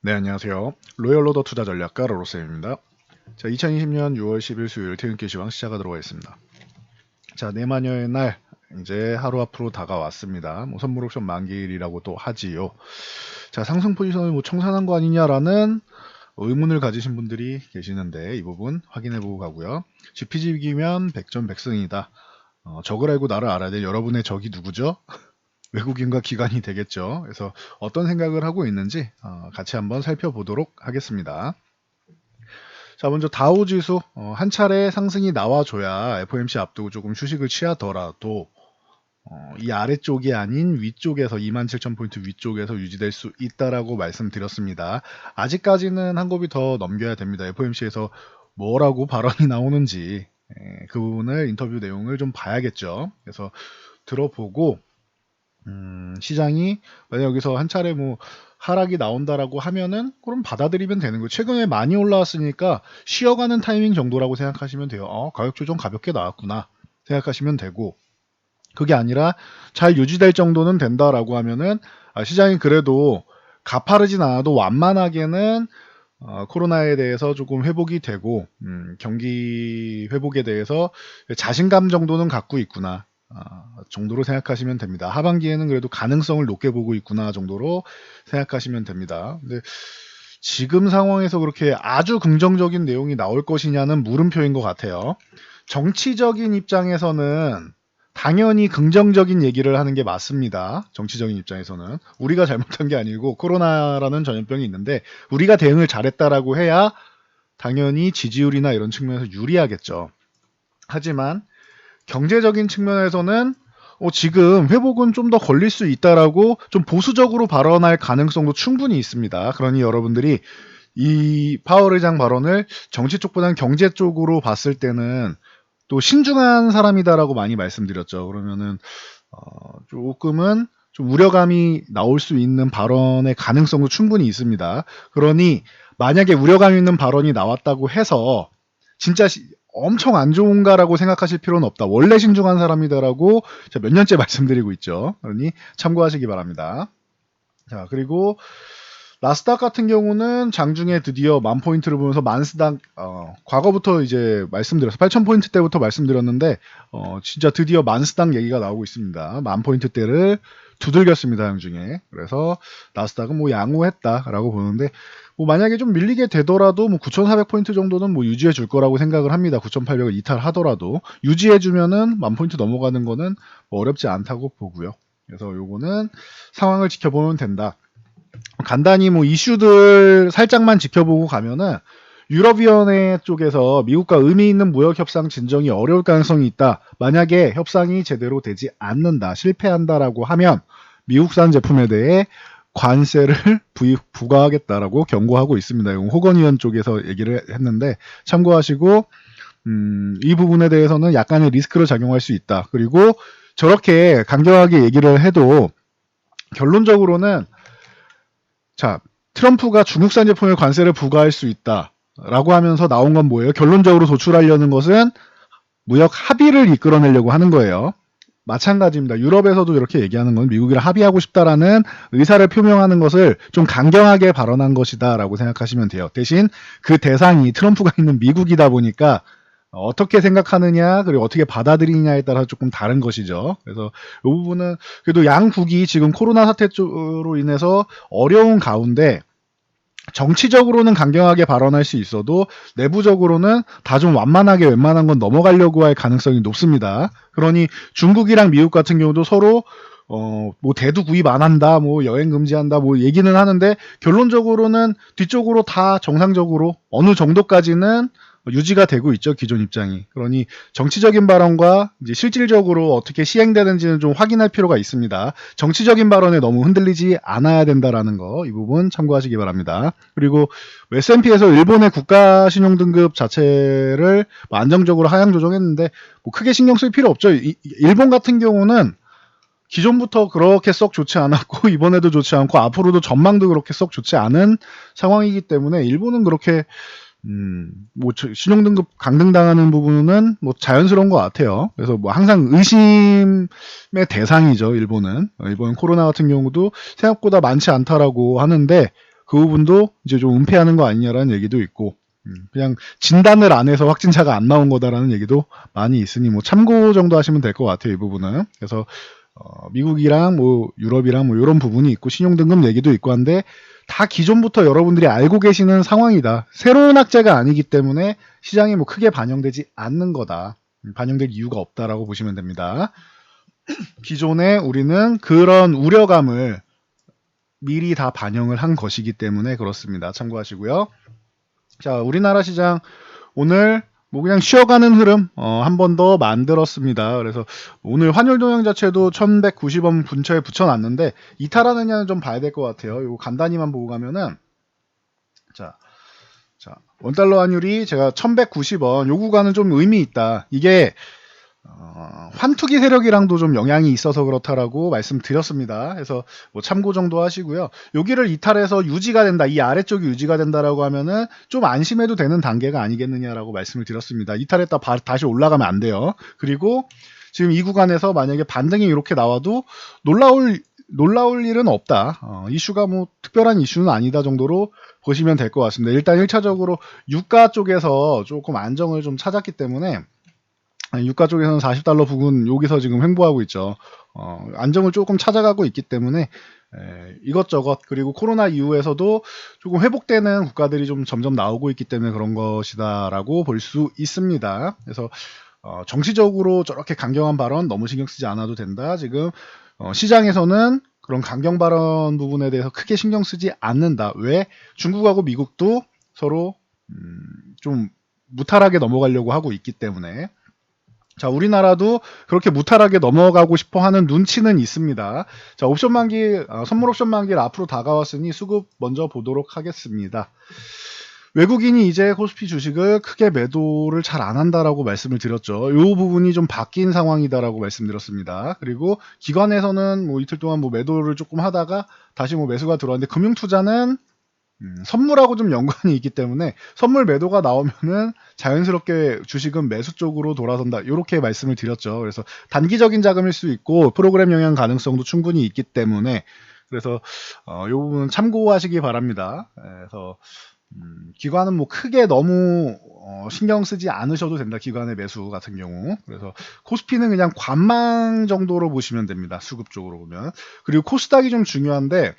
네, 안녕하세요. 로열로더 투자 전략가 로로쌤입니다. 자, 2020년 6월 10일 수요일 퇴근길 시황 시작하도록 하겠습니다. 자, 내마녀의 날 이제 하루 앞으로 다가왔습니다. 뭐 선물 옵션 만기일이라고도 하지요. 자, 상승 포지션을 뭐 청산한 거 아니냐라는 의문을 가지신 분들이 계시는데 이 부분 확인해보고 가고요. GPG 이기면 백전백승이다. 적을 알고 나를 알아야 될 여러분의 적이 누구죠? 외국인과 기관이 되겠죠. 그래서 어떤 생각을 하고 있는지 같이 한번 살펴보도록 하겠습니다. 자, 먼저 다우지수 한 차례 상승이 나와줘야 FOMC 앞두고 조금 휴식을 취하더라도 이 아래쪽이 아닌 위쪽에서 27,000포인트 위쪽에서 유지될 수 있다라고 말씀드렸습니다. 아직까지는 한 곱이 더 넘겨야 됩니다. FOMC에서 뭐라고 발언이 나오는지 그 부분을 인터뷰 내용을 좀 봐야겠죠. 그래서 들어보고 시장이 만약 여기서 한 차례 뭐 하락이 나온다라고 하면은 그럼 받아들이면 되는 거예요. 최근에 많이 올라왔으니까 쉬어가는 타이밍 정도라고 생각하시면 돼요. 가격 조정 가볍게 나왔구나 생각하시면 되고, 그게 아니라 잘 유지될 정도는 된다라고 하면은 시장이 그래도 가파르진 않아도 완만하게는 코로나에 대해서 조금 회복이 되고 경기 회복에 대해서 자신감 정도는 갖고 있구나 정도로 생각하시면 됩니다. 하반기에는 그래도 가능성을 높게 보고 있구나 정도로 생각하시면 됩니다. 근데 지금 상황에서 그렇게 아주 긍정적인 내용이 나올 것이냐는 물음표인 것 같아요. 정치적인 입장에서는 당연히 긍정적인 얘기를 하는 게 맞습니다. 정치적인 입장에서는 우리가 잘못한 게 아니고 코로나라는 전염병이 있는데 우리가 대응을 잘했다라고 해야 당연히 지지율이나 이런 측면에서 유리하겠죠. 하지만 경제적인 측면에서는 지금 회복은 좀 더 걸릴 수 있다라고 좀 보수적으로 발언할 가능성도 충분히 있습니다. 그러니 여러분들이 이 파월 의장 발언을 정치 쪽보다는 경제 쪽으로 봤을 때는 또 신중한 사람이다라고 많이 말씀드렸죠. 그러면은 조금은 좀 우려감이 나올 수 있는 발언의 가능성도 충분히 있습니다. 그러니 만약에 우려감 있는 발언이 나왔다고 해서 진짜 엄청 안 좋은가라고 생각하실 필요는 없다. 원래 신중한 사람이다라고 몇 년째 말씀드리고 있죠. 그러니 참고하시기 바랍니다. 자, 그리고 나스닥 같은 경우는 장중에 드디어 10,000포인트를 보면서 만스닥 과거부터 이제 말씀드렸어요. 8,000포인트 때부터 말씀드렸는데 진짜 드디어 만스닥 얘기가 나오고 있습니다. 10,000포인트대를 두들겼습니다. 장중에. 그래서 나스닥은 뭐 양호했다라고 보는데 뭐 만약에 좀 밀리게 되더라도 뭐 9,400포인트 정도는 뭐 유지해 줄 거라고 생각을 합니다. 9,800을 이탈하더라도 유지해 주면은 10,000포인트 넘어가는 거는 뭐 어렵지 않다고 보고요. 그래서 요거는 상황을 지켜보면 된다. 간단히 뭐 이슈들 살짝만 지켜보고 가면은 유럽위원회 쪽에서 미국과 의미 있는 무역 협상 진정이 어려울 가능성이 있다. 만약에 협상이 제대로 되지 않는다, 실패한다라고 하면 미국산 제품에 대해 관세를 부과하겠다라고 경고하고 있습니다. 이건 호건 의원 쪽에서 얘기를 했는데 참고하시고 이 부분에 대해서는 약간의 리스크를 작용할 수 있다. 그리고 저렇게 강경하게 얘기를 해도 결론적으로는 자, 트럼프가 중국산 제품에 관세를 부과할 수 있다라고 하면서 나온 건 뭐예요? 결론적으로 도출하려는 것은 무역 합의를 이끌어내려고 하는 거예요. 마찬가지입니다. 유럽에서도 이렇게 얘기하는 건 미국이랑 합의하고 싶다라는 의사를 표명하는 것을 좀 강경하게 발언한 것이다라고 생각하시면 돼요. 대신 그 대상이 트럼프가 있는 미국이다 보니까 어떻게 생각하느냐 그리고 어떻게 받아들이냐에 따라 조금 다른 것이죠. 그래서 이 부분은 그래도 양국이 지금 코로나 사태로 인해서 어려운 가운데 정치적으로는 강경하게 발언할 수 있어도 내부적으로는 다 좀 완만하게 웬만한 건 넘어가려고 할 가능성이 높습니다. 그러니 중국이랑 미국 같은 경우도 서로 뭐 대두 구입 안 한다, 뭐 여행 금지한다, 뭐 얘기는 하는데 결론적으로는 뒤쪽으로 다 정상적으로 어느 정도까지는 유지가 되고 있죠, 기존 입장이. 그러니 정치적인 발언과 이제 실질적으로 어떻게 시행되는지는 좀 확인할 필요가 있습니다. 정치적인 발언에 너무 흔들리지 않아야 된다라는 거, 이 부분 참고하시기 바랍니다. 그리고 S&P에서 일본의 국가 신용 등급 자체를 안정적으로 하향 조정했는데 뭐 크게 신경 쓸 필요 없죠. 일본 같은 경우는 기존부터 그렇게 썩 좋지 않았고 이번에도 좋지 않고 앞으로도 전망도 그렇게 썩 좋지 않은 상황이기 때문에 일본은 그렇게 뭐 신용등급 강등당하는 부분은 뭐 자연스러운 것 같아요. 그래서 뭐 항상 의심의 대상이죠. 일본은 코로나 같은 경우도 생각보다 많지 않다라고 하는데 그 부분도 이제 좀 은폐하는 거 아니냐라는 얘기도 있고, 그냥 진단을 안 해서 확진자가 안 나온 거다라는 얘기도 많이 있으니 뭐 참고 정도 하시면 될 것 같아요, 이 부분은. 그래서 미국이랑 뭐 유럽이랑 뭐 이런 부분이 있고 신용등급 얘기도 있고 한데 다 기존부터 여러분들이 알고 계시는 상황이다. 새로운 학자가 아니기 때문에 시장에 뭐 크게 반영되지 않는 거다. 반영될 이유가 없다라고 보시면 됩니다. 기존에 우리는 그런 우려감을 미리 다 반영을 한 것이기 때문에 그렇습니다. 참고하시고요. 자, 우리나라 시장 오늘 뭐 그냥 쉬어가는 흐름 한 번 더 만들었습니다. 그래서 오늘 환율 동향 자체도 1190원 근처에 붙여놨는데 이탈하느냐는 좀 봐야 될 것 같아요. 이거 간단히만 보고 가면은 자, 원달러 환율이 제가 1190원 요 구간은 좀 의미 있다. 이게 환투기 세력이랑도 좀 영향이 있어서 그렇다라고 말씀드렸습니다. 그래서 뭐 참고 정도 하시고요. 여기를 이탈해서 유지가 된다. 이 아래쪽이 유지가 된다라고 하면은 좀 안심해도 되는 단계가 아니겠느냐라고 말씀을 드렸습니다. 이탈했다 다시 올라가면 안 돼요. 그리고 지금 이 구간에서 만약에 반등이 이렇게 나와도 놀라울 일은 없다. 이슈가 뭐 특별한 이슈는 아니다 정도로 보시면 될 것 같습니다. 일단 1차적으로 유가 쪽에서 조금 안정을 좀 찾았기 때문에 유가 쪽에서는 40달러 부근 여기서 지금 횡보하고 있죠. 안정을 조금 찾아가고 있기 때문에 이것저것 그리고 코로나 이후에서도 조금 회복되는 국가들이 좀 점점 나오고 있기 때문에 그런 것이다라고 볼 수 있습니다. 그래서 정치적으로 저렇게 강경한 발언 너무 신경 쓰지 않아도 된다. 지금 시장에서는 그런 강경 발언 부분에 대해서 크게 신경 쓰지 않는다. 왜? 중국하고 미국도 서로 좀 무탈하게 넘어가려고 하고 있기 때문에 자, 우리나라도 그렇게 무탈하게 넘어가고 싶어 하는 눈치는 있습니다. 자, 옵션 만기, 선물 옵션 만기를 앞으로 다가왔으니 수급 먼저 보도록 하겠습니다. 외국인이 이제 코스피 주식을 크게 매도를 잘 안 한다라고 말씀을 드렸죠. 이 부분이 좀 바뀐 상황이다라고 말씀드렸습니다. 그리고 기관에서는 뭐 이틀 동안 뭐 매도를 조금 하다가 다시 뭐 매수가 들어왔는데 금융투자는 선물하고 좀 연관이 있기 때문에 선물 매도가 나오면은 자연스럽게 주식은 매수 쪽으로 돌아선다. 이렇게 말씀을 드렸죠. 그래서 단기적인 자금일 수 있고 프로그램 영향 가능성도 충분히 있기 때문에 그래서 이 부분은 참고하시기 바랍니다. 그래서 기관은 뭐 크게 너무 신경 쓰지 않으셔도 된다. 기관의 매수 같은 경우. 그래서 코스피는 그냥 관망 정도로 보시면 됩니다. 수급 쪽으로 보면. 그리고 코스닥이 좀 중요한데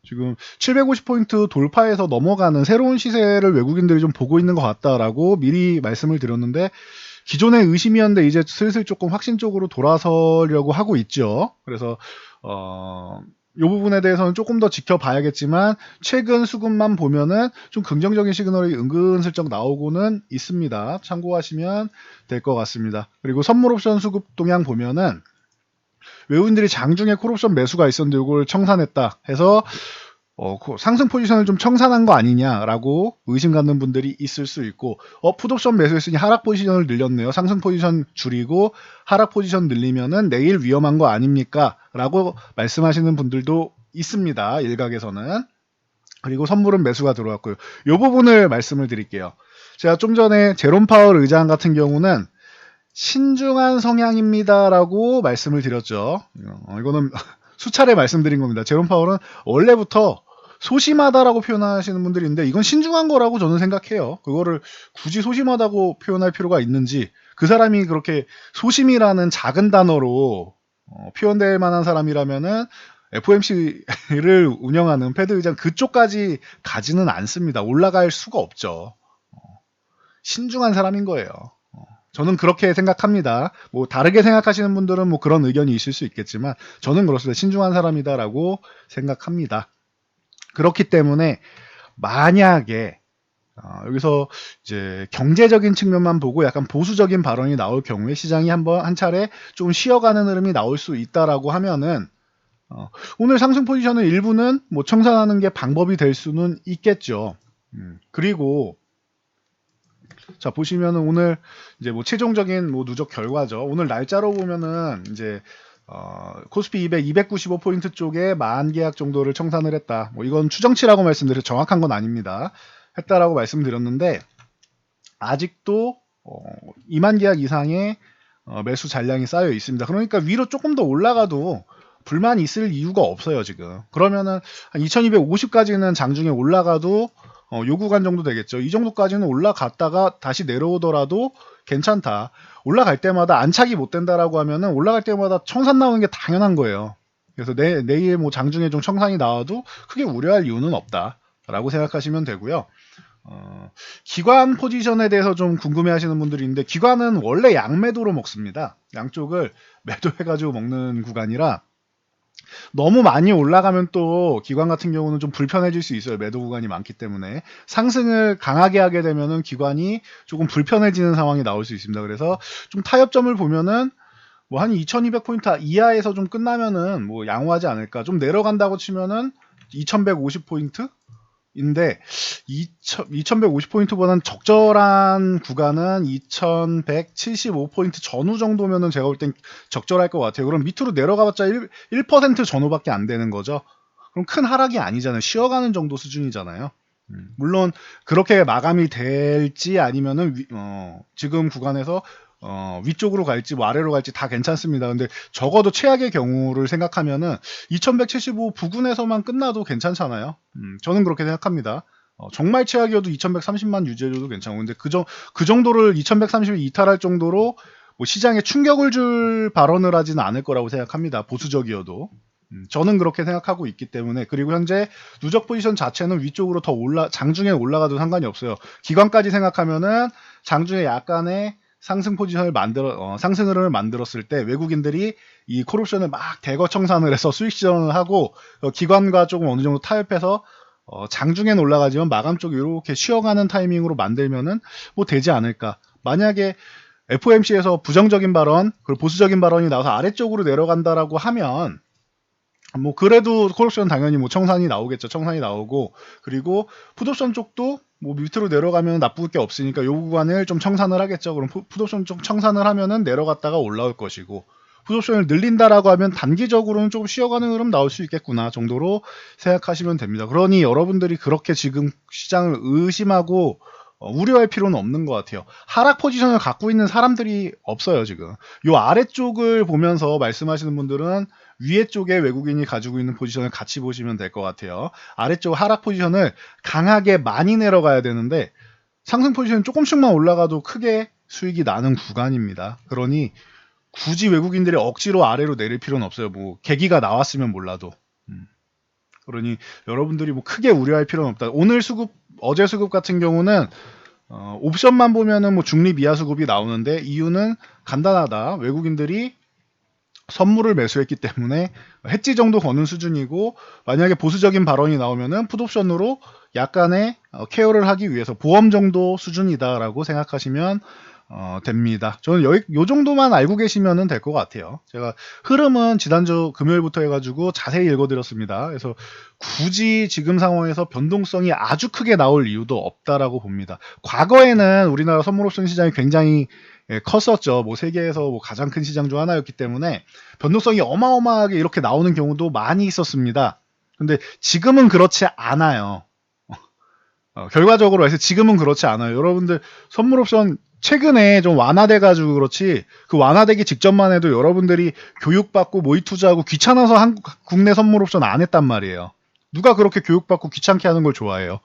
지금 750포인트 돌파해서 넘어가는 새로운 시세를 외국인들이 좀 보고 있는 것 같다라고 미리 말씀을 드렸는데 기존의 의심이었는데 이제 슬슬 조금 확신 쪽으로 돌아서려고 하고 있죠. 그래서 이 부분에 대해서는 조금 더 지켜봐야겠지만 최근 수급만 보면은 좀 긍정적인 시그널이 은근슬쩍 나오고는 있습니다. 참고하시면 될 것 같습니다. 그리고 선물 옵션 수급 동향 보면은 외국인들이 장중에 콜옵션 매수가 있었는데 이걸 청산했다 해서 상승 포지션을 좀 청산한 거 아니냐라고 의심 갖는 분들이 있을 수 있고 풋옵션 매수했으니 하락 포지션을 늘렸네요. 상승 포지션 줄이고 하락 포지션 늘리면은 내일 위험한 거 아닙니까? 라고 말씀하시는 분들도 있습니다. 일각에서는. 그리고 선물은 매수가 들어왔고요. 이 부분을 말씀을 드릴게요. 제가 좀 전에 제롬 파월 의장 같은 경우는 신중한 성향입니다라고 말씀을 드렸죠. 이거는 수차례 말씀드린 겁니다. 제롬 파월은 원래부터 소심하다라고 표현하시는 분들이 있는데 이건 신중한 거라고 저는 생각해요. 그거를 굳이 소심하다고 표현할 필요가 있는지 그 사람이 그렇게 소심이라는 작은 단어로 표현될 만한 사람이라면은 FOMC를 운영하는 패드 의장 그쪽까지 가지는 않습니다. 올라갈 수가 없죠. 신중한 사람인 거예요. 저는 그렇게 생각합니다. 뭐 다르게 생각하시는 분들은 뭐 그런 의견이 있을 수 있겠지만 저는 그렇습니다. 신중한 사람이다라고 생각합니다. 그렇기 때문에 만약에 여기서 이제 경제적인 측면만 보고 약간 보수적인 발언이 나올 경우에 시장이 한 차례 좀 쉬어가는 흐름이 나올 수 있다라고 하면은 오늘 상승 포지션을 일부는 뭐 청산하는 게 방법이 될 수는 있겠죠. 그리고 자 보시면은 오늘 이제 뭐 최종적인 뭐 누적 결과죠. 오늘 날짜로 보면은 이제 코스피 200, 295포인트 쪽에 만 계약 정도를 청산을 했다. 뭐 이건 추정치라고 말씀드려 정확한 건 아닙니다. 했다라고 말씀드렸는데 아직도 2만 계약 이상의 매수 잔량이 쌓여 있습니다. 그러니까 위로 조금 더 올라가도 불만 있을 이유가 없어요 지금. 그러면은 한 2250까지는 장중에 올라가도 요 구간 정도 되겠죠. 이 정도까지는 올라갔다가 다시 내려오더라도 괜찮다. 올라갈 때마다 안착이 못 된다라고 하면은 올라갈 때마다 청산 나오는 게 당연한 거예요. 그래서 내일 뭐 장중에 좀 청산이 나와도 크게 우려할 이유는 없다라고 생각하시면 되고요. 기관 포지션에 대해서 좀 궁금해 하시는 분들이 있는데, 기관은 원래 양매도로 먹습니다. 양쪽을 매도해가지고 먹는 구간이라 너무 많이 올라가면 또 기관 같은 경우는 좀 불편해질 수 있어요. 매도 구간이 많기 때문에. 상승을 강하게 하게 되면은 기관이 조금 불편해지는 상황이 나올 수 있습니다. 그래서 좀 타협점을 보면은 뭐 한 2200포인트 이하에서 좀 끝나면은 뭐 양호하지 않을까. 좀 내려간다고 치면은 2150포인트? 인데 2150포인트보다는 적절한 구간은 2175포인트 전후 정도면은 제가 볼 땐 적절할 것 같아요. 그럼 밑으로 내려가봤자 1% 전후밖에 안 되는 거죠. 그럼 큰 하락이 아니잖아요. 쉬어가는 정도 수준이잖아요. 물론 그렇게 마감이 될지 아니면은 지금 구간에서 위쪽으로 갈지 뭐 아래로 갈지 다 괜찮습니다. 근데 적어도 최악의 경우를 생각하면은 2175 부근에서만 끝나도 괜찮잖아요. 저는 그렇게 생각합니다. 정말 최악이어도 2130만 유지해줘도 괜찮고, 근데 그 정도를 2130을 이탈할 정도로 뭐 시장에 충격을 줄 발언을 하지는 않을 거라고 생각합니다. 보수적이어도. 저는 그렇게 생각하고 있기 때문에. 그리고 현재 누적 포지션 자체는 위쪽으로 더 장중에 올라가도 상관이 없어요. 기관까지 생각하면은 장중에 약간의 상승 포지션을 상승 흐름을 만들었을 때 외국인들이 이 콜옵션을 막 대거 청산을 해서 수익 시전을 하고 기관과 조금 어느 정도 타협해서 장중엔 올라가지만 마감 쪽 이렇게 쉬어가는 타이밍으로 만들면은 뭐 되지 않을까. 만약에 FOMC에서 부정적인 발언, 그리고 보수적인 발언이 나와서 아래쪽으로 내려간다라고 하면 뭐 그래도 콜옵션 당연히 뭐 청산이 나오겠죠. 청산이 나오고, 그리고 풋옵션 쪽도 뭐 밑으로 내려가면 나쁠 게 없으니까 요 구간을 좀 청산을 하겠죠. 그럼 풋옵션 쪽 청산을 하면은 내려갔다가 올라올 것이고, 풋옵션을 늘린다라고 하면 단기적으로는 조금 쉬어가는 흐름 나올 수 있겠구나 정도로 생각하시면 됩니다. 그러니 여러분들이 그렇게 지금 시장을 의심하고 우려할 필요는 없는 것 같아요. 하락 포지션을 갖고 있는 사람들이 없어요 지금. 요 아래쪽을 보면서 말씀하시는 분들은 위에 쪽에 외국인이 가지고 있는 포지션을 같이 보시면 될 것 같아요. 아래쪽 하락 포지션을 강하게 많이 내려가야 되는데 상승 포지션 조금씩만 올라가도 크게 수익이 나는 구간입니다. 그러니 굳이 외국인들이 억지로 아래로 내릴 필요는 없어요. 뭐 계기가 나왔으면 몰라도. 그러니 여러분들이 뭐 크게 우려할 필요는 없다. 오늘 수급, 어제 수급 같은 경우는 옵션만 보면은 뭐 중립 이하 수급이 나오는데 이유는 간단하다. 외국인들이 선물을 매수했기 때문에 해지 정도 거는 수준이고, 만약에 보수적인 발언이 나오면은 풋옵션으로 약간의 케어를 하기 위해서 보험 정도 수준이다라고 생각하시면 됩니다. 저는 요 정도만 알고 계시면 될 것 같아요. 제가 흐름은 지난주 금요일부터 해가지고 자세히 읽어드렸습니다. 그래서 굳이 지금 상황에서 변동성이 아주 크게 나올 이유도 없다라고 봅니다. 과거에는 우리나라 선물옵션 시장이 굉장히 컸었죠. 뭐 세계에서 뭐 가장 큰 시장 중 하나였기 때문에 변동성이 어마어마하게 이렇게 나오는 경우도 많이 있었습니다. 근데 지금은 그렇지 않아요. 결과적으로 해서 지금은 그렇지 않아요. 여러분들 선물옵션 최근에 좀 완화돼가지고 그렇지, 그 완화되기 직전만 해도 여러분들이 교육받고 모의 투자하고 귀찮아서 국내 선물옵션 안 했단 말이에요. 누가 그렇게 교육받고 귀찮게 하는 걸 좋아해요?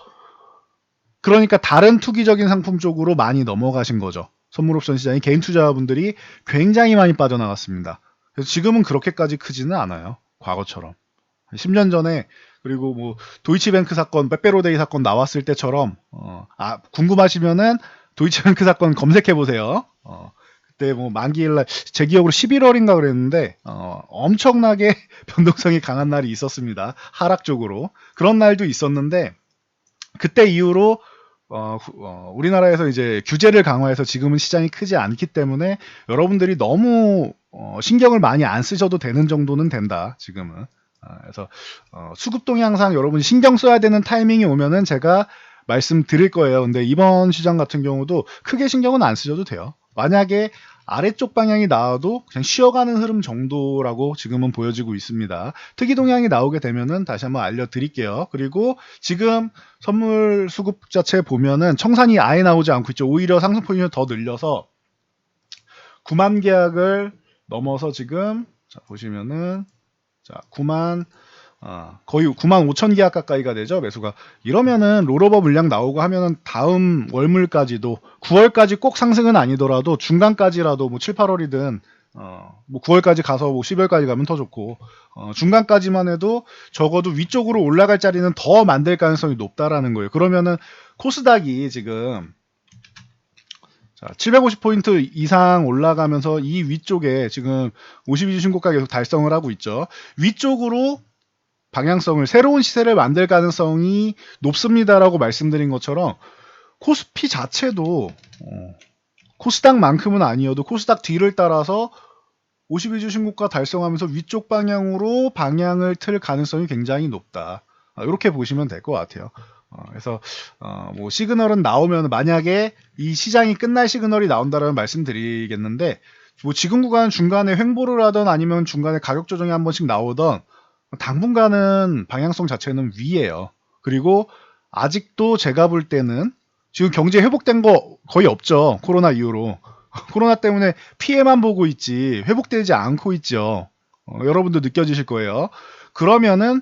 그러니까 다른 투기적인 상품 쪽으로 많이 넘어가신 거죠. 선물옵션 시장이 개인 투자분들이 굉장히 많이 빠져나갔습니다. 그래서 지금은 그렇게까지 크지는 않아요. 과거처럼. 10년 전에, 그리고 뭐 도이치뱅크 사건, 빼빼로데이 사건 나왔을 때처럼 궁금하시면은 도이치뱅크 사건 검색해 보세요. 그때 뭐 만기일날 제 기억으로 11월인가 그랬는데 엄청나게 변동성이 강한 날이 있었습니다. 하락 쪽으로. 그런 날도 있었는데 그때 이후로 우리나라에서 이제 규제를 강화해서 지금은 시장이 크지 않기 때문에 여러분들이 너무 신경을 많이 안 쓰셔도 되는 정도는 된다. 지금은. 그래서 수급 동향상 여러분이 신경 써야 되는 타이밍이 오면은 제가 말씀드릴 거예요. 근데 이번 시장 같은 경우도 크게 신경은 안 쓰셔도 돼요. 만약에 아래쪽 방향이 나와도 그냥 쉬어가는 흐름 정도라고 지금은 보여지고 있습니다. 특이 동향이 나오게 되면은 다시 한번 알려드릴게요. 그리고 지금 선물 수급 자체 보면은 청산이 아예 나오지 않고 있죠. 오히려 상승 포지션을 더 늘려서 9만 계약을 넘어서 지금 자 보시면은 자, 거의 9만 5천 계약 가까이가 되죠, 매수가. 이러면은 롤오버 물량 나오고 하면은 다음 월물까지도 9월까지 꼭 상승은 아니더라도 중간까지라도 뭐 7, 8월이든 뭐 9월까지 가서 뭐 10월까지 가면 더 좋고 중간까지만 해도 적어도 위쪽으로 올라갈 자리는 더 만들 가능성이 높다라는 거예요. 그러면은 코스닥이 지금 750포인트 이상 올라가면서 이 위쪽에 지금 52주 신고가 계속 달성을 하고 있죠. 위쪽으로 방향성을, 새로운 시세를 만들 가능성이 높습니다라고 말씀드린 것처럼 코스피 자체도 코스닥만큼은 아니어도 코스닥 뒤를 따라서 52주 신고가 달성하면서 위쪽 방향으로 방향을 틀 가능성이 굉장히 높다. 이렇게 보시면 될 것 같아요. 그래서 뭐 시그널은 나오면, 만약에 이 시장이 끝날 시그널이 나온다라는 말씀드리겠는데, 뭐 지금 구간 중간에 횡보를 하던 아니면 중간에 가격 조정이 한 번씩 나오던 당분간은 방향성 자체는 위에요. 그리고 아직도 제가 볼 때는 지금 경제 회복된 거 거의 없죠. 코로나 이후로. 코로나 때문에 피해만 보고 있지 회복되지 않고 있죠. 여러분도 느껴지실 거예요. 그러면은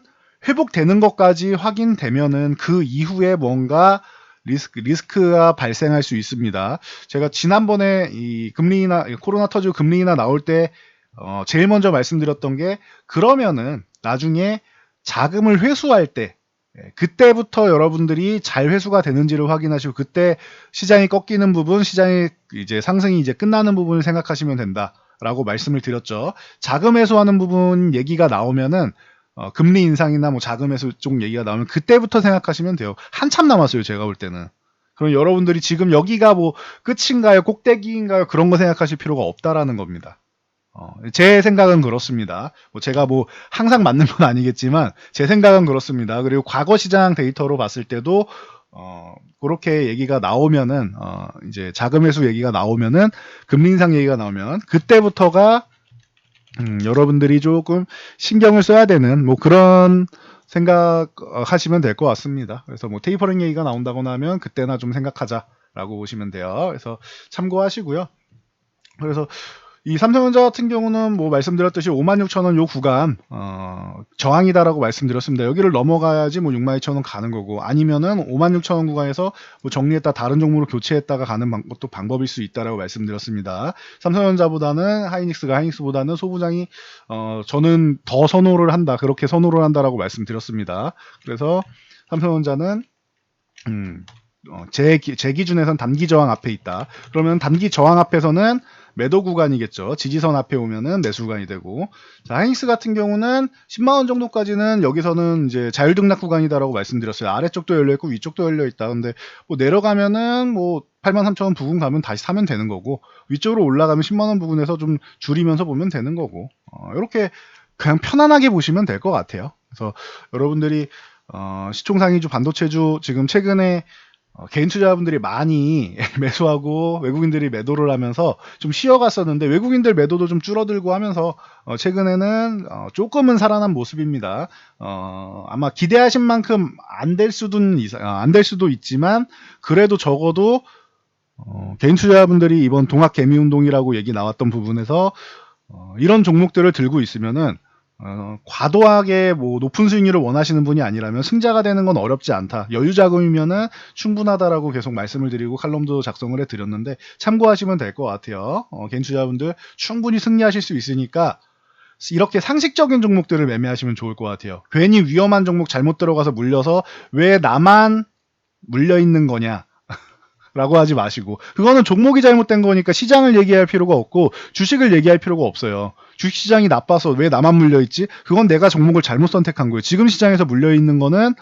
회복되는 것까지 확인되면은 그 이후에 뭔가 리스크가 발생할 수 있습니다. 제가 지난번에 이 금리 코로나 터지고 금리 인하 나올 때 제일 먼저 말씀드렸던 게, 그러면은 나중에 자금을 회수할 때 그때부터 여러분들이 잘 회수가 되는지를 확인하시고, 그때 시장이 꺾이는 부분, 시장이 이제 상승이 이제 끝나는 부분을 생각하시면 된다라고 말씀을 드렸죠. 자금 회수하는 부분 얘기가 나오면은 금리 인상이나 뭐 자금 회수 쪽 얘기가 나오면 그때부터 생각하시면 돼요. 한참 남았어요, 제가 볼 때는. 그럼 여러분들이 지금 여기가 뭐 끝인가요, 꼭대기인가요, 그런 거 생각하실 필요가 없다라는 겁니다. 제 생각은 그렇습니다. 뭐 제가 뭐 항상 맞는 건 아니겠지만 제 생각은 그렇습니다. 그리고 과거 시장 데이터로 봤을 때도 그렇게 얘기가 나오면은 이제 자금 회수 얘기가 나오면은, 금리 인상 얘기가 나오면 그때부터가 여러분들이 조금 신경을 써야 되는 뭐 그런 생각 하시면 될 것 같습니다. 그래서 뭐 테이퍼링 얘기가 나온다거나 하면 그때나 좀 생각하자라고 보시면 돼요. 그래서 참고하시고요. 그래서 이 삼성전자 같은 경우는 뭐 말씀드렸듯이 56,000원 요 구간 저항이다라고 말씀드렸습니다. 여기를 넘어가야지 뭐 62,000원 가는 거고, 아니면은 56,000원 구간에서 뭐 정리했다 다른 종목으로 교체했다가 가는 것도 방법일 수 있다라고 말씀드렸습니다. 삼성전자보다는 하이닉스보다는 소부장이 저는 더 선호를 한다, 그렇게 선호를 한다라고 말씀드렸습니다. 그래서 삼성전자는 제 기준에선 단기 저항 앞에 있다. 그러면 단기 저항 앞에서는 매도 구간이겠죠. 지지선 앞에 오면은 매수 구간이 되고, 자, 하이닉스 같은 경우는 10만원 정도까지는 여기서는 이제 자율등락 구간이다라고 말씀드렸어요. 아래쪽도 열려있고 위쪽도 열려있다. 근데 뭐 내려가면은 뭐 83,000원 부근 가면 다시 사면 되는 거고, 위쪽으로 올라가면 10만원 부근에서 좀 줄이면서 보면 되는 거고, 이렇게 그냥 편안하게 보시면 될 것 같아요. 그래서 여러분들이 시총상위주, 반도체주 지금 최근에 개인 투자자분들이 많이 매수하고 외국인들이 매도를 하면서 좀 쉬어갔었는데, 외국인들 매도도 좀 줄어들고 하면서 최근에는 조금은 살아난 모습입니다. 아마 기대하신 만큼 안 될 수도 있지만, 그래도 적어도 개인 투자자분들이 이번 동학 개미 운동이라고 얘기 나왔던 부분에서 이런 종목들을 들고 있으면은 과도하게 뭐 높은 수익률을 원하시는 분이 아니라면 승자가 되는 건 어렵지 않다. 여유 자금이면은 충분하다라고 계속 말씀을 드리고 칼럼도 작성을 해드렸는데 참고하시면 될 것 같아요. 개인 투자분들 충분히 승리하실 수 있으니까 이렇게 상식적인 종목들을 매매하시면 좋을 것 같아요. 괜히 위험한 종목 잘못 들어가서 물려서 왜 나만 물려 있는 거냐 라고 하지 마시고, 그거는 종목이 잘못된 거니까 시장을 얘기할 필요가 없고 주식을 얘기할 필요가 없어요. 주식시장이 나빠서 왜 나만 물려있지? 그건 내가 종목을 잘못 선택한 거예요. 지금 시장에서 물려있는 거는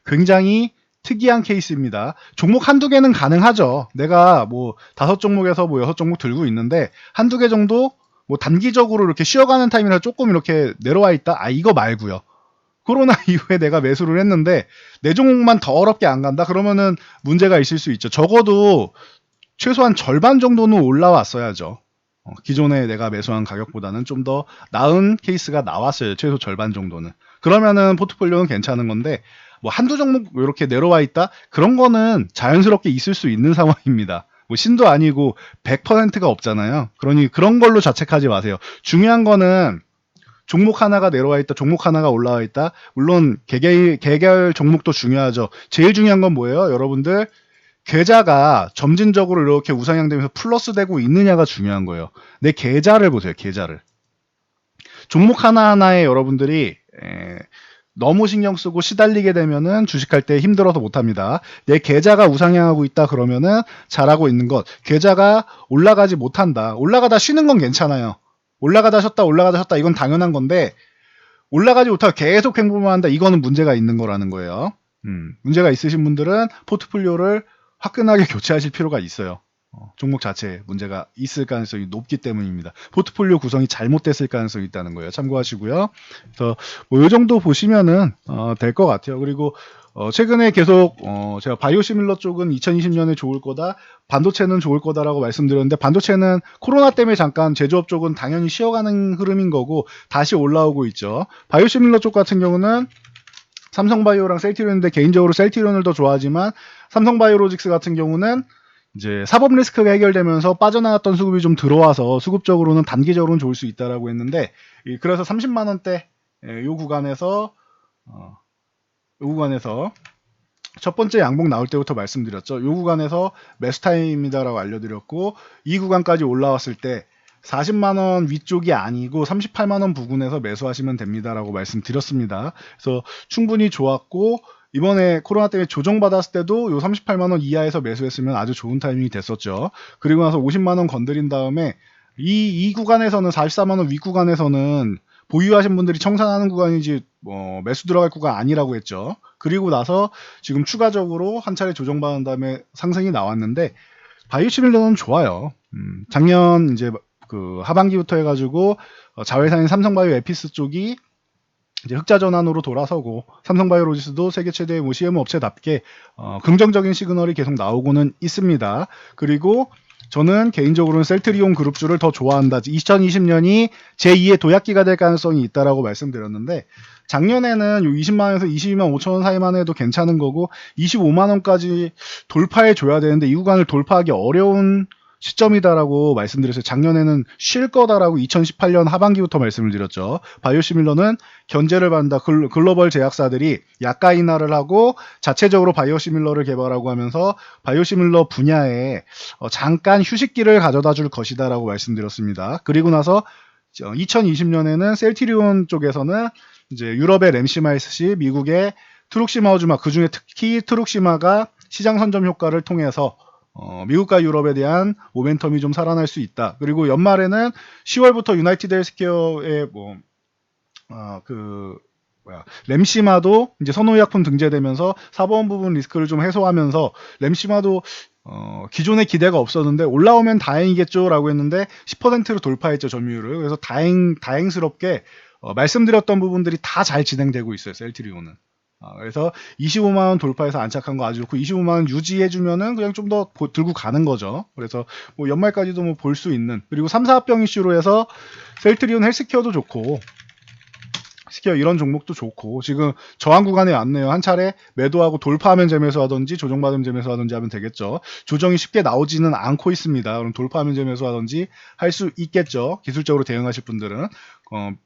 굉장히 특이한 케이스입니다. 종목 한두 개는 가능하죠. 내가 뭐 5종목에서 뭐 6종목 들고 있는데 한두 개 정도 뭐 단기적으로 이렇게 쉬어가는 타임이라 조금 이렇게 내려와 있다? 이거 말고요. 코로나 이후에 내가 매수를 했는데 내 종목만 더 어렵게 안 간다? 그러면은 문제가 있을 수 있죠. 적어도 최소한 절반 정도는 올라왔어야죠. 기존에 내가 매수한 가격보다는 좀 더 나은 케이스가 나왔어요. 최소 절반 정도는. 그러면은 포트폴리오는 괜찮은 건데, 뭐 한두 종목 이렇게 내려와 있다? 그런 거는 자연스럽게 있을 수 있는 상황입니다. 뭐 신도 아니고 100%가 없잖아요. 그러니 그런 걸로 자책하지 마세요. 중요한 거는 종목 하나가 내려와 있다, 종목 하나가 올라와 있다. 물론 개별 종목도 중요하죠. 제일 중요한 건 뭐예요? 여러분들 계좌가 점진적으로 이렇게 우상향되면서 플러스 되고 있느냐가 중요한 거예요. 내 계좌를 보세요. 계좌를. 종목 하나하나에 여러분들이 너무 신경 쓰고 시달리게 되면은 주식할 때 힘들어서 못합니다. 내 계좌가 우상향하고 있다 그러면은 잘하고 있는 것. 계좌가 올라가지 못한다. 올라가다 쉬는 건 괜찮아요. 올라가다 쉬었다 이건 당연한 건데 올라가지 못하고 계속 행보만 한다. 이거는 문제가 있는 거라는 거예요. 문제가 있으신 분들은 포트폴리오를 화끈하게 교체하실 필요가 있어요. 종목 자체에 문제가 있을 가능성이 높기 때문입니다. 포트폴리오 구성이 잘못됐을 가능성이 있다는 거예요. 참고하시고요. 그래서 뭐 이 정도 보시면은 될 것 같아요. 그리고 최근에 계속 제가 바이오시밀러 쪽은 2020년에 좋을 거다, 반도체는 좋을 거다라고 말씀드렸는데 반도체는 코로나 때문에 잠깐 제조업 쪽은 당연히 쉬어가는 흐름인 거고 다시 올라오고 있죠. 바이오시밀러 쪽 같은 경우는 삼성바이오랑 셀트리온인데 개인적으로 셀트리온을 더 좋아하지만 삼성바이오로직스 같은 경우는 이제 사법 리스크가 해결되면서 빠져나갔던 수급이 좀 들어와서 수급적으로는 단기적으로는 좋을 수 있다라고 했는데 그래서 30만 원대 요 구간에서 첫 번째 양봉 나올 때부터 말씀드렸죠. 요 구간에서 매수 타임입니다라고 알려드렸고 이 구간까지 올라왔을 때 40만 원 위쪽이 아니고 38만 원 부근에서 매수하시면 됩니다라고 말씀드렸습니다. 그래서 충분히 좋았고 이번에 코로나 때문에 조정받았을 때도 요 38만 원 이하에서 매수했으면 아주 좋은 타이밍이 됐었죠. 그리고 나서 50만 원 건드린 다음에 이 구간에서는 44만 원 윗구간에서는 보유하신 분들이 청산하는 구간이지 매수 들어갈 구간 아니라고 했죠. 그리고 나서 지금 추가적으로 한 차례 조정받은 다음에 상승이 나왔는데 바이오시밀러는 좋아요. 작년 이제 그 하반기부터 해가지고 자회사인 삼성바이오 에피스 쪽이 이제 흑자 전환으로 돌아서고 삼성바이오로직스도 세계 최대의 뭐 CM 업체답게 긍정적인 시그널이 계속 나오고는 있습니다. 그리고 저는 개인적으로는 셀트리온 그룹주를 더 좋아한다. 2020년이 제2의 도약기가 될 가능성이 있다라고 말씀드렸는데 작년에는 요 20만원에서 22만 5천원 사이만 해도 괜찮은 거고 25만원까지 돌파해 줘야 되는데 이 구간을 돌파하기 어려운 시점이다라고 말씀드렸어요. 작년에는 쉴 거다라고 2018년 하반기부터 말씀을 드렸죠. 바이오시밀러는 견제를 받는다. 글로벌 제약사들이 약가 인하를 하고 자체적으로 바이오시밀러를 개발하고 하면서 바이오시밀러 분야에 잠깐 휴식기를 가져다 줄 것이다라고 말씀드렸습니다. 그리고 나서 2020년에는 셀트리온 쪽에서는 이제 유럽의 램시마이스시, 미국의 트룩시마우즈마, 그 중에 특히 트룩시마가 시장 선점 효과를 통해서 미국과 유럽에 대한 모멘텀이 좀 살아날 수 있다. 그리고 연말에는 10월부터 유나이티드 헬스케어의 램시마도 이제 선호의약품 등재되면서 사보험 부분 리스크를 좀 해소하면서 램시마도 기존에 기대가 없었는데 올라오면 다행이겠죠라고 했는데 10%로 돌파했죠, 점유율을. 그래서 다행스럽게 말씀드렸던 부분들이 다 잘 진행되고 있어요, 셀트리온은. 그래서 25만원 돌파해서 안착한 거 아주 좋고 25만원 유지해주면은 그냥 좀 더 들고 가는 거죠. 그래서 뭐 연말까지도 뭐 볼 수 있는, 그리고 3, 4합병 이슈로 해서 셀트리온 헬스케어도 좋고 스퀘어 이런 종목도 좋고 지금 저항 구간에 왔네요. 한 차례 매도하고 돌파하면 재매수하든지 조정받으면 재매수하든지 하면 되겠죠. 조정이 쉽게 나오지는 않고 있습니다. 그럼 돌파하면 재매수하든지 할 수 있겠죠. 기술적으로 대응하실 분들은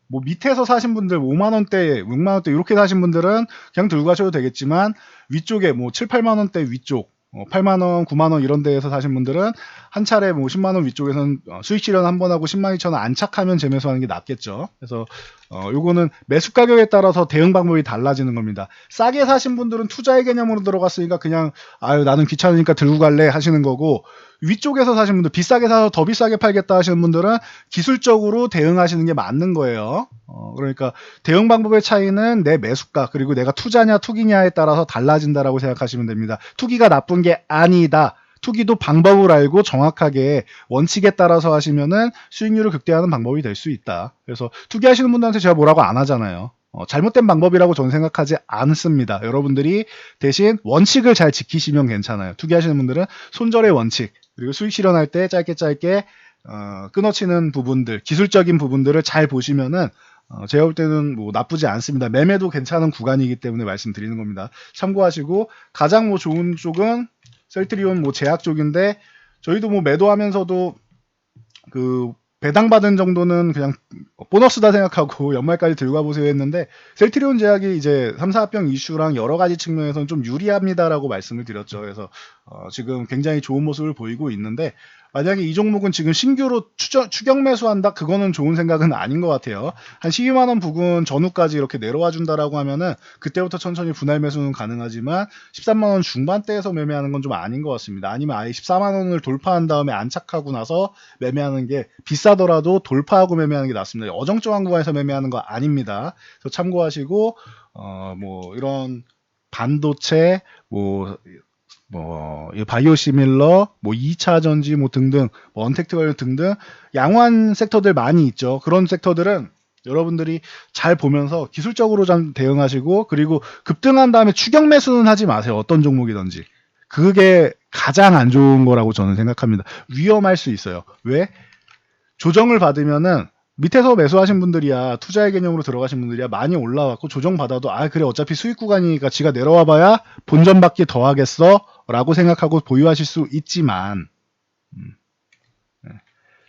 뭐 밑에서 사신 분들 5만원대 6만원대 이렇게 사신 분들은 그냥 들고 가셔도 되겠지만 위쪽에 뭐 7, 8만원대 위쪽 8만원, 9만원 이런 데에서 사신 분들은 한 차례 뭐 10만원 위쪽에서는 수익 실현 한 번 하고 10만 2천원 안착하면 재매수하는 게 낫겠죠. 그래서 요거는 매수 가격에 따라서 대응 방법이 달라지는 겁니다. 싸게 사신 분들은 투자의 개념으로 들어갔으니까 그냥 나는 귀찮으니까 들고 갈래 하시는 거고, 위쪽에서 사신 분들, 비싸게 사서 더 비싸게 팔겠다 하시는 분들은 기술적으로 대응하시는 게 맞는 거예요. 그러니까 대응 방법의 차이는 내 매수가 그리고 내가 투자냐 투기냐에 따라서 달라진다라고 생각하시면 됩니다. 투기가 나쁜 게 아니다. 투기도 방법을 알고 정확하게 원칙에 따라서 하시면은 수익률을 극대화하는 방법이 될 수 있다. 그래서 투기하시는 분들한테 제가 뭐라고 안 하잖아요. 잘못된 방법이라고 저는 생각하지 않습니다. 여러분들이 대신 원칙을 잘 지키시면 괜찮아요. 투기하시는 분들은 손절의 원칙, 그리고 수익 실현할 때 짧게 끊어치는 부분들, 기술적인 부분들을 잘 보시면은 제가 볼 때는 뭐 나쁘지 않습니다. 매매도 괜찮은 구간이기 때문에 말씀드리는 겁니다. 참고하시고, 가장 뭐 좋은 쪽은 셀트리온 뭐 제약 쪽인데 저희도 뭐 매도하면서도 그 배당받은 정도는 그냥 보너스다 생각하고 연말까지 들고 가보세요 했는데, 셀트리온 제약이 이제 3사 합병 이슈랑 여러 가지 측면에서는 좀 유리합니다라고 말씀을 드렸죠. 그래서 지금 굉장히 좋은 모습을 보이고 있는데, 만약에 이 종목은 지금 신규로 추격 매수한다? 그거는 좋은 생각은 아닌 것 같아요. 한 12만 원 부근 전후까지 이렇게 내려와 준다라고 하면은 그때부터 천천히 분할 매수는 가능하지만 13만 원 중반대에서 매매하는 건 좀 아닌 것 같습니다. 아니면 아예 14만 원을 돌파한 다음에 안착하고 나서 매매하는 게, 비싸더라도 돌파하고 매매하는 게 낫습니다. 어정쩡한 구간에서 매매하는 거 아닙니다. 그래서 참고하시고 뭐 이런 반도체, 바이오시밀러, 2차 전지 등등, 언택트 관련 등등 양호한 섹터들 많이 있죠. 그런 섹터들은 여러분들이 잘 보면서 기술적으로 좀 대응하시고, 그리고 급등한 다음에 추격 매수는 하지 마세요. 어떤 종목이든지. 그게 가장 안 좋은 거라고 저는 생각합니다. 위험할 수 있어요. 왜? 조정을 받으면은 밑에서 매수하신 분들이야, 투자의 개념으로 들어가신 분들이야 많이 올라왔고 조정받아도 그래 어차피 수익 구간이니까 지가 내려와 봐야 본전받기 더 하겠어 라고 생각하고 보유하실 수 있지만,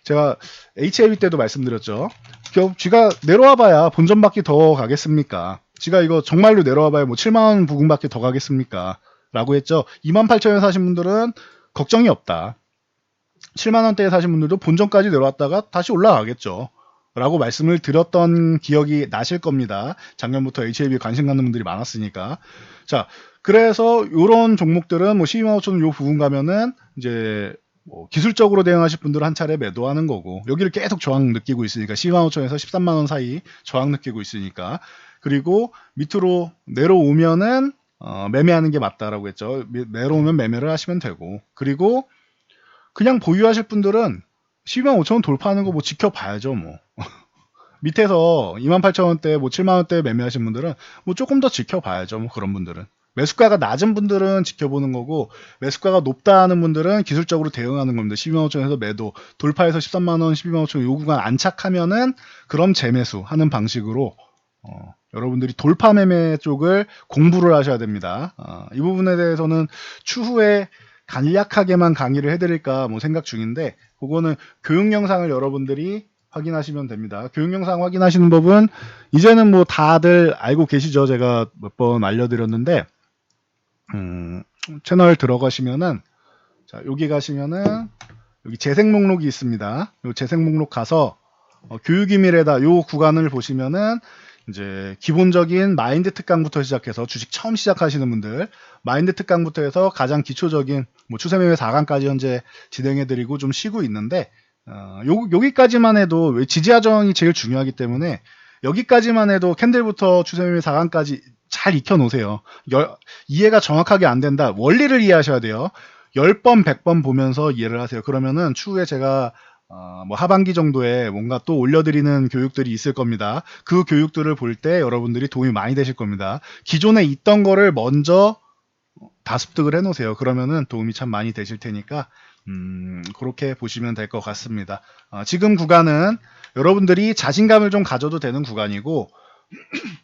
제가 HLB 때도 말씀드렸죠. 지가 내려와 봐야 본전받기 더 가겠습니까? 지가 이거 정말로 내려와 봐야 7만원 부근밖에 더 가겠습니까? 라고 했죠. 28,000원 사신 분들은 걱정이 없다. 7만원대에 사신 분들도 본전까지 내려왔다가 다시 올라가겠죠. 라고 말씀을 드렸던 기억이 나실 겁니다. 작년부터 HLB 관심 갖는 분들이 많았으니까. 자, 그래서 이런 종목들은 12만 5천 원 요 부분 가면은 이제 기술적으로 대응하실 분들은 한 차례 매도하는 거고, 여기를 계속 저항 느끼고 있으니까 12만 5천에서 13만 원 사이 저항 느끼고 있으니까, 그리고 밑으로 내려오면은 매매하는 게 맞다라고 했죠. 내려오면 매매를 하시면 되고, 그리고 그냥 보유하실 분들은 12만 5천 원 돌파하는 거 지켜봐야죠. 밑에서 28,000원대, 7만원대 매매하신 분들은 조금 더 지켜봐야죠. 그런 분들은. 매수가가 낮은 분들은 지켜보는 거고, 매수가가 높다 하는 분들은 기술적으로 대응하는 겁니다. 12만 5천원에서 매도, 돌파해서 13만원, 12만 5천원 요 구간 안착하면은 그럼 재매수 하는 방식으로 여러분들이 돌파 매매 쪽을 공부를 하셔야 됩니다. 이 부분에 대해서는 추후에 간략하게만 강의를 해드릴까 생각 중인데, 그거는 교육 영상을 여러분들이 확인하시면 됩니다. 교육 영상 확인하시는 법은 이제는 다들 알고 계시죠. 제가 몇 번 알려드렸는데, 채널 들어가시면은, 자, 여기 가시면은 여기 재생 목록이 있습니다. 요 재생 목록 가서 교육이밀에다 요 구간을 보시면은 이제 기본적인 마인드 특강부터 시작해서 주식 처음 시작하시는 분들 마인드 특강부터 해서 가장 기초적인 추세매매 4강까지 현재 진행해드리고 좀 쉬고 있는데, 여기까지만 해도 왜 지지하정이 제일 중요하기 때문에 여기까지만 해도 캔들부터 추세매매 4강까지 잘 익혀놓으세요. 이해가 정확하게 안 된다. 원리를 이해하셔야 돼요. 10번, 100번 보면서 이해를 하세요. 그러면은 추후에 제가 하반기 정도에 뭔가 또 올려드리는 교육들이 있을 겁니다. 그 교육들을 볼 때 여러분들이 도움이 많이 되실 겁니다. 기존에 있던 거를 먼저 다 습득을 해놓으세요. 그러면은 도움이 참 많이 되실 테니까 그렇게 보시면 될 것 같습니다. 지금 구간은 여러분들이 자신감을 좀 가져도 되는 구간이고,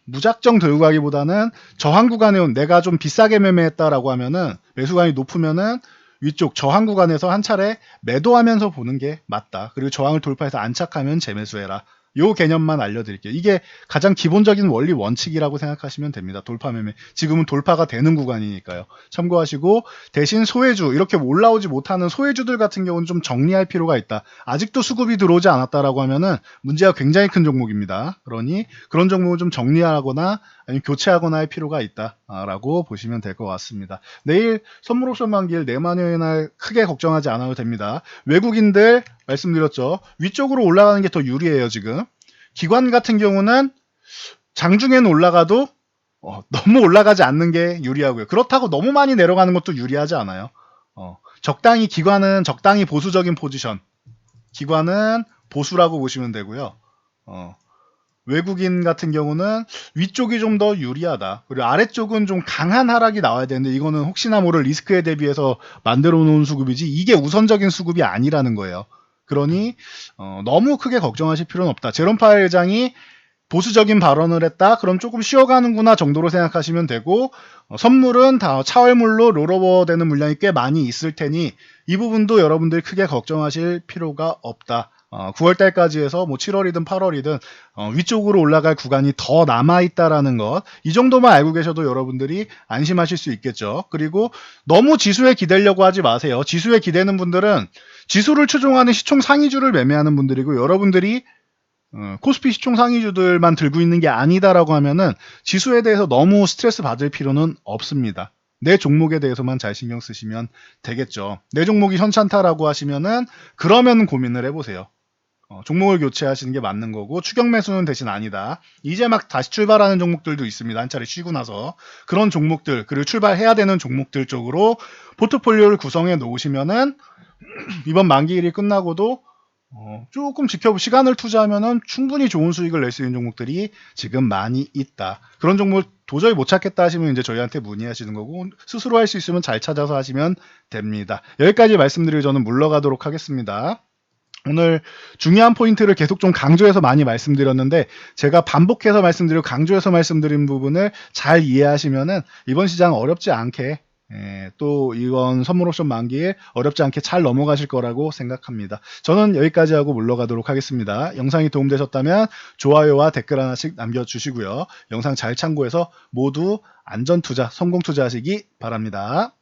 무작정 들고 가기보다는 저항 구간에 온 내가 좀 비싸게 매매했다라고 하면은 매수관이 높으면은 위쪽 저항 구간에서 한 차례 매도하면서 보는 게 맞다. 그리고 저항을 돌파해서 안착하면 재매수해라. 요 개념만 알려드릴게요. 이게 가장 기본적인 원리 원칙이라고 생각하시면 됩니다. 돌파 매매. 지금은 돌파가 되는 구간이니까요. 참고하시고, 대신 소외주, 이렇게 올라오지 못하는 소외주들 같은 경우는 좀 정리할 필요가 있다. 아직도 수급이 들어오지 않았다라고 하면은 문제가 굉장히 큰 종목입니다. 그러니 그런 종목을 좀 정리하거나 아니면 교체하거나 할 필요가 있다라고 보시면 될 것 같습니다. 내일 선물 옵션 만기일 내만여의 날 크게 걱정하지 않아도 됩니다. 외국인들 말씀드렸죠. 위쪽으로 올라가는 게 더 유리해요. 지금 기관 같은 경우는 장중에는 올라가도 너무 올라가지 않는 게 유리하고요. 그렇다고 너무 많이 내려가는 것도 유리하지 않아요. 적당히, 기관은 적당히 보수적인 포지션, 기관은 보수라고 보시면 되고요. 외국인 같은 경우는 위쪽이 좀 더 유리하다. 그리고 아래쪽은 좀 강한 하락이 나와야 되는데, 이거는 혹시나 모를 리스크에 대비해서 만들어 놓은 수급이지 이게 우선적인 수급이 아니라는 거예요. 그러니 너무 크게 걱정하실 필요는 없다. 제롬 파웰 의장이 보수적인 발언을 했다. 그럼 조금 쉬어가는구나 정도로 생각하시면 되고, 선물은 다 차월물로 롤오버 되는 물량이 꽤 많이 있을 테니 이 부분도 여러분들이 크게 걱정하실 필요가 없다 9월 달까지 해서 뭐 7월이든 8월이든 위쪽으로 올라갈 구간이 더 남아있다라는 것, 이 정도만 알고 계셔도 여러분들이 안심하실 수 있겠죠. 그리고 너무 지수에 기대려고 하지 마세요. 지수에 기대는 분들은 지수를 추종하는 시총 상위주를 매매하는 분들이고, 여러분들이 코스피 시총 상위주들만 들고 있는 게 아니다라고 하면은 지수에 대해서 너무 스트레스 받을 필요는 없습니다. 내 종목에 대해서만 잘 신경 쓰시면 되겠죠. 내 종목이 현찮다라고 하시면은 그러면 고민을 해보세요. 종목을 교체하시는 게 맞는 거고, 추격 매수는 대신 아니다. 이제 막 다시 출발하는 종목들도 있습니다. 한 차례 쉬고 나서 그런 종목들, 그리고 출발해야 되는 종목들 쪽으로 포트폴리오를 구성해 놓으시면은 이번 만기일이 끝나고도 조금 시간을 투자하면은 충분히 좋은 수익을 낼 수 있는 종목들이 지금 많이 있다. 그런 종목 도저히 못 찾겠다 하시면 이제 저희한테 문의하시는 거고, 스스로 할 수 있으면 잘 찾아서 하시면 됩니다. 여기까지 말씀드리고 저는 물러가도록 하겠습니다. 오늘 중요한 포인트를 계속 좀 강조해서 많이 말씀드렸는데, 제가 반복해서 말씀드리고 강조해서 말씀드린 부분을 잘 이해하시면은 이번 시장 어렵지 않게, 또 이건 선물 옵션 만기에 어렵지 않게 잘 넘어가실 거라고 생각합니다. 저는 여기까지 하고 물러가도록 하겠습니다. 영상이 도움되셨다면 좋아요와 댓글 하나씩 남겨주시고요. 영상 잘 참고해서 모두 안전투자, 성공투자 하시기 바랍니다.